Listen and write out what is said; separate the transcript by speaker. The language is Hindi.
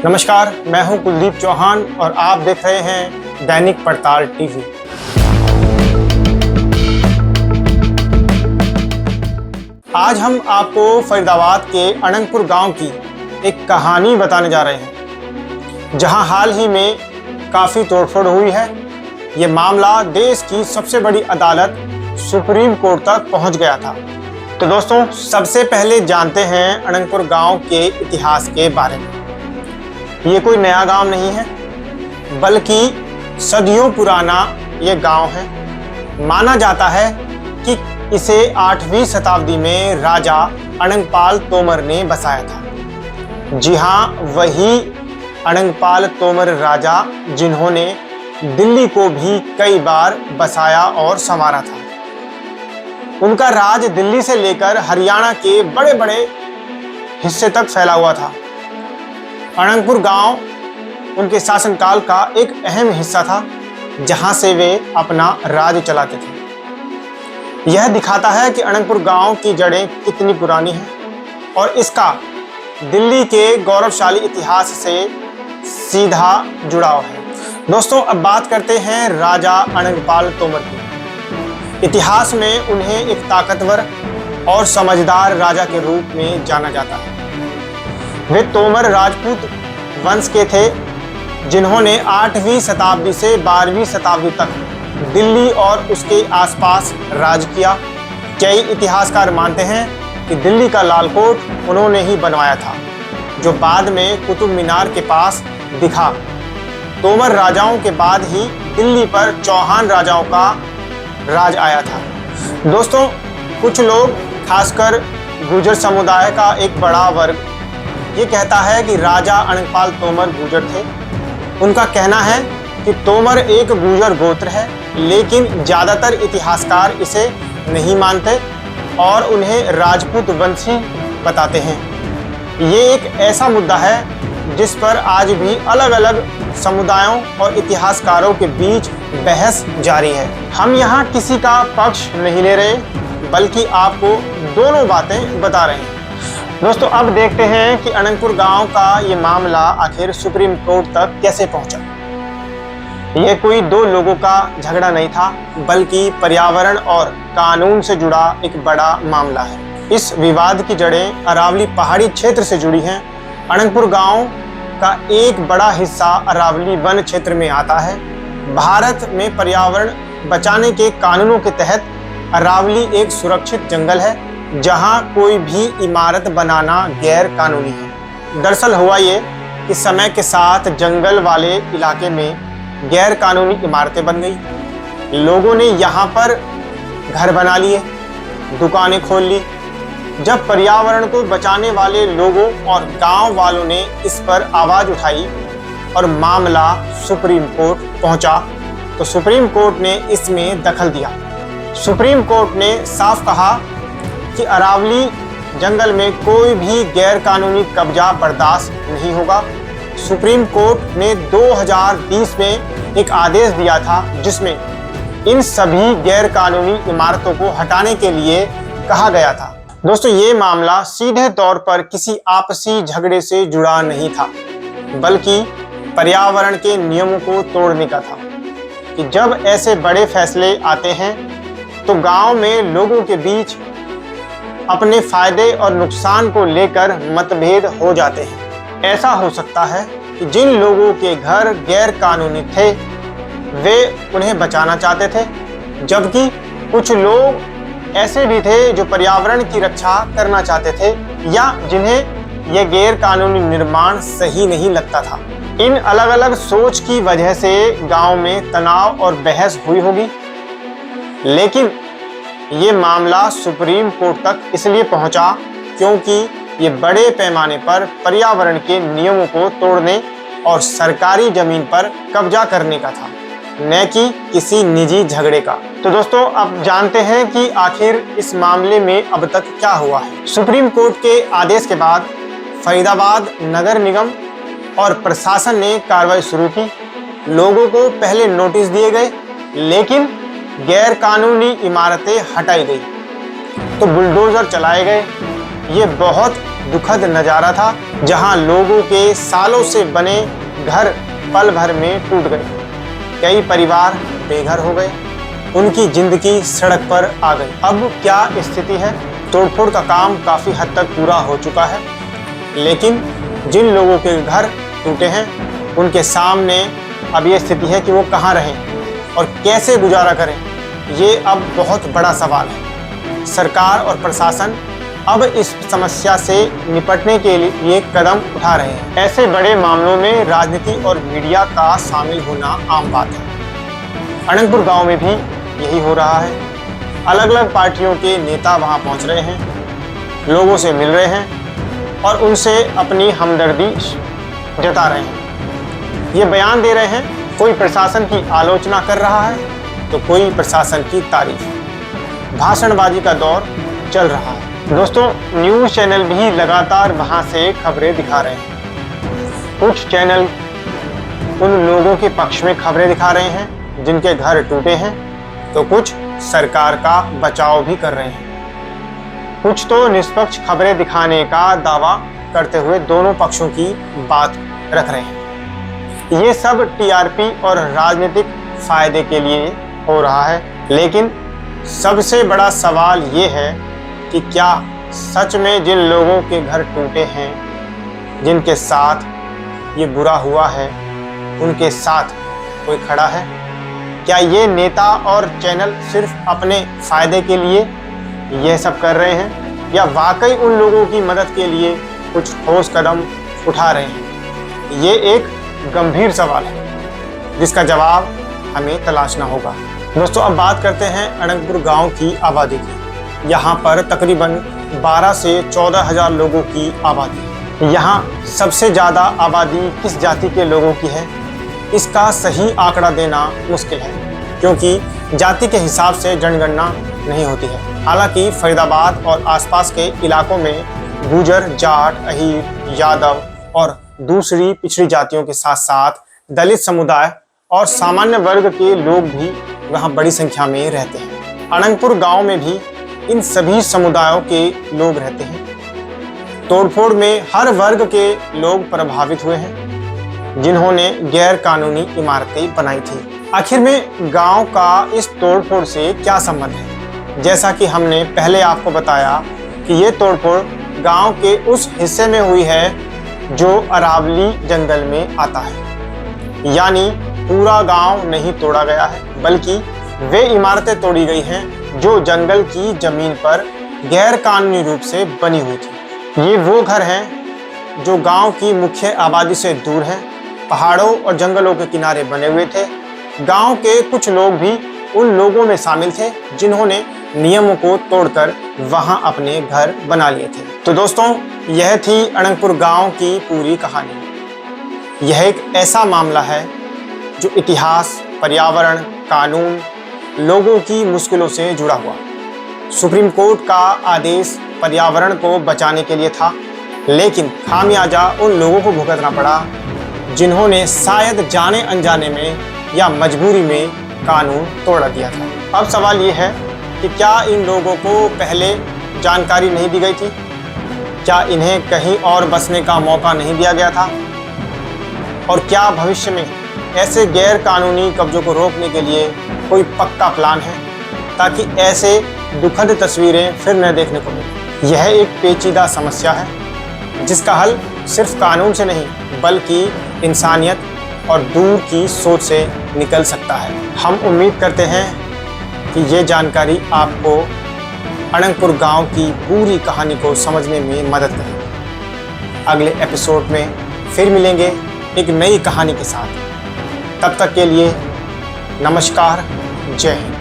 Speaker 1: नमस्कार, मैं हूं कुलदीप चौहान और आप देख रहे हैं दैनिक पड़ताल टीवी। आज हम आपको फरीदाबाद के अनंगपुर गांव की एक कहानी बताने जा रहे हैं, जहां हाल ही में काफ़ी तोड़फोड़ हुई है। ये मामला देश की सबसे बड़ी अदालत सुप्रीम कोर्ट तक पहुंच गया था। तो दोस्तों, सबसे पहले जानते हैं अनंगपुर गांव के इतिहास के बारे में। ये कोई नया गांव नहीं है, बल्कि सदियों पुराना ये गांव है। माना जाता है कि इसे 8वीं शताब्दी में राजा अनंगपाल तोमर ने बसाया था। जी हाँ, वही अनंगपाल तोमर राजा जिन्होंने दिल्ली को भी कई बार बसाया और संवारा था। उनका राज दिल्ली से लेकर हरियाणा के बड़े बड़े हिस्से तक फैला हुआ था। अनंगपुर गांव उनके शासनकाल का एक अहम हिस्सा था, जहां से वे अपना राज चलाते थे। यह दिखाता है कि अनंगपुर गांव की जड़ें कितनी पुरानी हैं और इसका दिल्ली के गौरवशाली इतिहास से सीधा जुड़ाव है। दोस्तों, अब बात करते हैं राजा अनंगपाल तोमर की। इतिहास में उन्हें एक ताकतवर और समझदार राजा के रूप में जाना जाता है। वे तोमर राजपूत वंश के थे, जिन्होंने 8वीं शताब्दी से 12वीं शताब्दी तक दिल्ली और उसके आसपास राज किया। कई इतिहासकार मानते हैं कि दिल्ली का लाल कोट उन्होंने ही बनवाया था, जो बाद में कुतुब मीनार के पास दिखा। तोमर राजाओं के बाद ही दिल्ली पर चौहान राजाओं का राज आया था। दोस्तों, कुछ लोग, खासकर गुर्जर समुदाय का एक बड़ा वर्ग, ये कहता है कि राजा अनंगपाल तोमर गुर्जर थे। उनका कहना है कि तोमर एक गुर्जर गोत्र है, लेकिन ज़्यादातर इतिहासकार इसे नहीं मानते और उन्हें राजपूत वंशी बताते हैं। ये एक ऐसा मुद्दा है जिस पर आज भी अलग अलग समुदायों और इतिहासकारों के बीच बहस जारी है। हम यहाँ किसी का पक्ष नहीं ले रहे, बल्कि आपको दोनों बातें बता रहे हैं। दोस्तों, अब देखते हैं कि अनंगपुर गांव का ये मामला आखिर सुप्रीम कोर्ट तक कैसे पहुंचा। ये कोई दो लोगों का झगड़ा नहीं था, बल्कि पर्यावरण और कानून से जुड़ा एक बड़ा मामला है। इस विवाद की जड़ें अरावली पहाड़ी क्षेत्र से जुड़ी हैं। अनंगपुर गांव का एक बड़ा हिस्सा अरावली वन क्षेत्र में आता है। भारत में पर्यावरण बचाने के कानूनों के तहत अरावली एक सुरक्षित जंगल है, जहां कोई भी इमारत बनाना गैर कानूनी है। दरअसल हुआ ये कि समय के साथ जंगल वाले इलाके में गैर कानूनी इमारतें बन गई। लोगों ने यहाँ पर घर बना लिए, दुकानें खोल ली। जब पर्यावरण को बचाने वाले लोगों और गांव वालों ने इस पर आवाज उठाई और मामला सुप्रीम कोर्ट पहुंचा, तो सुप्रीम कोर्ट ने इसमें दखल दिया। सुप्रीम कोर्ट ने साफ कहा कि अरावली जंगल में कोई भी गैर कानूनी कब्जा बर्दाश्त नहीं होगा। सुप्रीम कोर्ट ने 2020 में एक आदेश दिया था, जिसमें इन सभी गैर कानूनी इमारतों को हटाने के लिए कहा गया था। दोस्तों, ये मामला सीधे तौर पर किसी आपसी झगड़े से जुड़ा नहीं था, बल्कि पर्यावरण के नियमों को तोड़ने का था। कि जब ऐसे बड़े फैसले आते हैं तो गांव में लोगों के बीच अपने फायदे और नुकसान को लेकर मतभेद हो जाते हैं। ऐसा हो सकता है कि जिन लोगों के घर गैर कानूनी थे, वे उन्हें बचाना चाहते थे, जबकि कुछ लोग ऐसे भी थे जो पर्यावरण की रक्षा करना चाहते थे, या जिन्हें यह गैर कानूनी निर्माण सही नहीं लगता था। इन अलग अलग सोच की वजह से गांव में तनाव और बहस हुई होगी, लेकिन ये मामला सुप्रीम कोर्ट तक इसलिए पहुंचा क्योंकि ये बड़े पैमाने पर पर्यावरण के नियमों को तोड़ने और सरकारी जमीन पर कब्जा करने का था, न कि किसी निजी झगड़े का। तो दोस्तों, अब जानते हैं कि आखिर इस मामले में अब तक क्या हुआ है। सुप्रीम कोर्ट के आदेश के बाद फरीदाबाद नगर निगम और प्रशासन ने कार्रवाई शुरू की। लोगों को पहले नोटिस दिए गए, लेकिन गैर कानूनी इमारतें हटाई गई, तो बुलडोजर चलाए गए। ये बहुत दुखद नज़ारा था, जहां लोगों के सालों से बने घर पल भर में टूट गए। कई परिवार बेघर हो गए, उनकी जिंदगी सड़क पर आ गई। अब क्या स्थिति है? तोड़फोड़ का काम काफ़ी हद तक पूरा हो चुका है, लेकिन जिन लोगों के घर टूटे हैं उनके सामने अब ये स्थिति है कि वो कहाँ रहें और कैसे गुजारा करें। ये अब बहुत बड़ा सवाल है। सरकार और प्रशासन अब इस समस्या से निपटने के लिए कदम उठा रहे हैं। ऐसे बड़े मामलों में राजनीति और मीडिया का शामिल होना आम बात है। अनंतपुर गांव में भी यही हो रहा है। अलग अलग पार्टियों के नेता वहां पहुंच रहे हैं, लोगों से मिल रहे हैं और उनसे अपनी हमदर्दी जता रहे हैं। ये बयान दे रहे हैं, कोई प्रशासन की आलोचना कर रहा है तो कोई प्रशासन की तारीफ। भाषणबाजी का दौर चल रहा है। दोस्तों, न्यूज़ चैनल भी लगातार वहां से खबरें दिखा रहे हैं। कुछ चैनल उन लोगों के पक्ष में खबरें दिखा रहे हैं जिनके घर टूटे हैं, तो कुछ सरकार का बचाव भी कर रहे हैं। कुछ तो निष्पक्ष खबरें दिखाने का दावा करते हुए दोनों पक्षों की बात रख रहे हैं। ये सब टीआरपी और राजनीतिक फायदे के लिए हो रहा है, लेकिन सबसे बड़ा सवाल ये है कि क्या सच में जिन लोगों के घर टूटे हैं, जिनके साथ ये बुरा हुआ है, उनके साथ कोई खड़ा है? क्या ये नेता और चैनल सिर्फ अपने फायदे के लिए यह सब कर रहे हैं, या वाकई उन लोगों की मदद के लिए कुछ ठोस कदम उठा रहे हैं? ये एक गंभीर सवाल है जिसका जवाब हमें तलाशना होगा। दोस्तों, अब बात करते हैं अनंतपुर गांव की आबादी की। यहाँ पर तकरीबन 12 से 14 हजार लोगों की आबादी है। यहाँ सबसे ज़्यादा आबादी किस जाति के लोगों की है, इसका सही आंकड़ा देना मुश्किल है, क्योंकि जाति के हिसाब से जनगणना नहीं होती है। हालांकि फरीदाबाद और आसपास के इलाकों में गुजर, जाट, अहीर, यादव और दूसरी पिछड़ी जातियों के साथ साथ दलित समुदाय और सामान्य वर्ग के लोग भी वहाँ बड़ी संख्या में रहते हैं। अनंतपुर गांव में भी इन सभी समुदायों के लोग रहते हैं। तोड़फोड़ में हर वर्ग के लोग प्रभावित हुए हैं, जिन्होंने गैर कानूनी इमारतें बनाई थी। आखिर में गांव का इस तोड़फोड़ से क्या संबंध है? जैसा कि हमने पहले आपको बताया कि ये तोड़फोड़ गांव के उस हिस्से में हुई है जो अरावली जंगल में आता है, यानी पूरा गांव नहीं तोड़ा गया है, बल्कि वे इमारतें तोड़ी गई हैं जो जंगल की जमीन पर गैर कानूनी रूप से बनी हुई थी। ये वो घर हैं जो गांव की मुख्य आबादी से दूर हैं, पहाड़ों और जंगलों के किनारे बने हुए थे। गांव के कुछ लोग भी उन लोगों में शामिल थे जिन्होंने नियमों को तोड़कर वहां अपने घर बना लिए थे। तो दोस्तों, यह थी अनंतपुर गांव की पूरी कहानी। यह एक ऐसा मामला है जो इतिहास, पर्यावरण, कानून, लोगों की मुश्किलों से जुड़ा हुआ। सुप्रीम कोर्ट का आदेश पर्यावरण को बचाने के लिए था, लेकिन खामियाजा उन लोगों को भुगतना पड़ा जिन्होंने शायद जाने अनजाने में या मजबूरी में कानून तोड़ दिया था। अब सवाल ये है कि क्या इन लोगों को पहले जानकारी नहीं दी गई थी? क्या इन्हें कहीं और बसने का मौका नहीं दिया गया था? और क्या भविष्य में ऐसे गैर कानूनी कब्जों को रोकने के लिए कोई पक्का प्लान है, ताकि ऐसे दुखद तस्वीरें फिर न देखने को मिले? यह एक पेचीदा समस्या है जिसका हल सिर्फ कानून से नहीं, बल्कि इंसानियत और दूर की सोच से निकल सकता है। हम उम्मीद करते हैं कि ये जानकारी आपको अनंतपुर गांव की पूरी कहानी को समझने में मदद करेगी। अगले एपिसोड में फिर मिलेंगे एक नई कहानी के साथ। तब तक के लिए नमस्कार, जय हिंद।